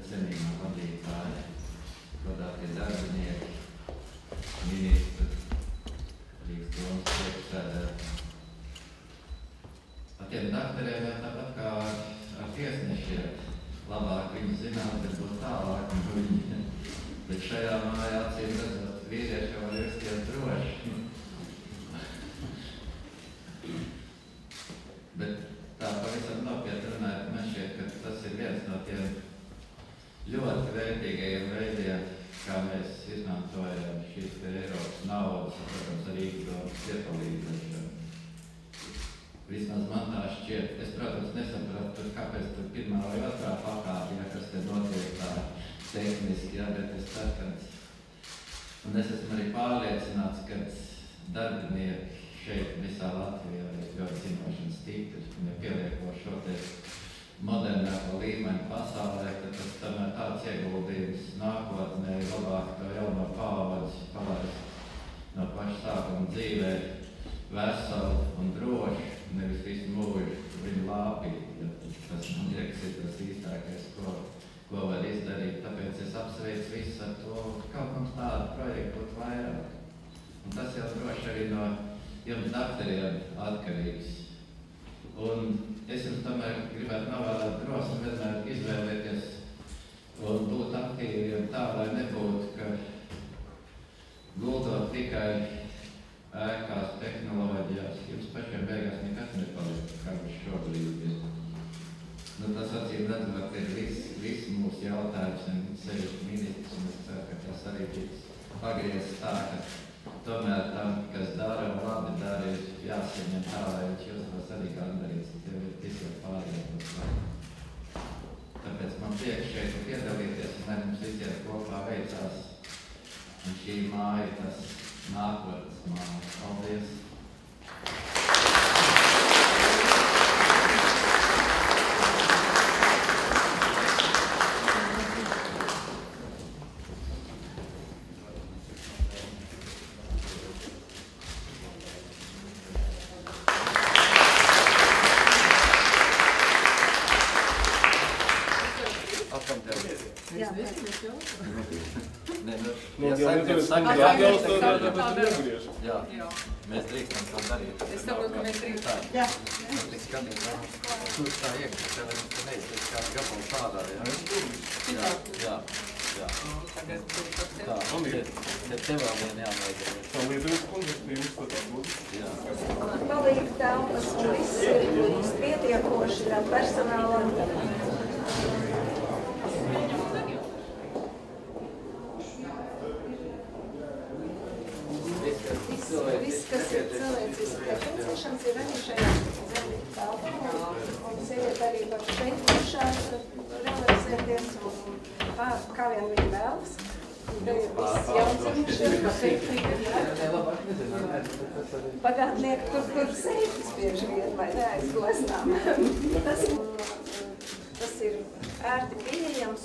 cienījumā vadītāji, godātie darbinieki, ministri, Rīgas domas priekšsēdētāji. Ar tiem dakteriem jau tāpat kā ar tiesnešiem. Labāk viņi zināt, bet būs tālāk no viņiem. Bet šajā mājā acīm redzot, vīrieši jau var justies droši. Bet tā pavisam nopietni runājot, man šķiet, ka tas ir viens no tiem ļoti vērtīgajiem veidiem, kā mēs izmantojam šīs Eiropas naudas, protams, arī domas piepalīdzēšanu. Vismaz man tā šķiet. Es, protams, nesapratu, kāpēc tur pirmā vai otrā pakāpja, kas te notiek tā tehniski, bet es saskatu. Un es esmu arī pārliecināts, ka darbinieki šeit visā Latvijā ir ļoti zinoši un stipri, un ja pielieko šo te modernāko līmeni pasaulē, tad tas tomēr tāds ieguldījums nākotnē labāk to jauno paudzi palaist no paša sākuma dzīvē veselu un drošu, nevis visu mūžu viņu lāpīt. Tas, man liekas, ir tas īstākais, ko var izdarīt. Tāpēc es apsveicu visu ar to, kaut mums tādu projektu būtu vairāk. Un tas jau droši arī no jums dakteriem atkarīgs. Un es jums tomēr gribētu novēlēt drosmi vienmēr izvēlēties un būt aktīviem tā, lai nebūtu, ka guldot tikai ēkās, tehnoloģijās, jums pašiem beigās nekas nepaliek, kā viņš šobrīd ir. Nu, tas acīm redzot, ir viss mūsu jautājums, un sevišķi ministrs, un es ceru, ka tas arī tiks pagriezts tā, ka tomēr tam, kas dara un labi dara, ir jāsaņem tā, lai viņš jūtos arī gandarīts, tev ir tikai pārējās. Tāpēc man prieks šeit piedalīties, un lai mums visiem kopā veicās, un šī māja tas nākotnes māja. Paldies! Jā, mēs drīkstam to darīt. Es saprotu, ka mēs drīkstam. Jā. Es tik skatīju, kur tā iekšķi, tev ir neizliek kāds gabals šādā, jā? Jā. Tā, tev vēl vien jāmēģina. Tā Lietuvas kundze, jums tā būtu? Jā. Palīdz telpas un viss ir pietiekoši gan personālam. Viss, kas ir cilvēciski nepieciešams, ir arī šajā zemļu telpā. Un sievieti arī var šeit pašās realizēties un kā vien viņi vēlas. Te ir viss jaunzemnišiem, kā pagātnieki, kur seifas bieži vien vai neaizgleznām. Tas ir ērti pieejams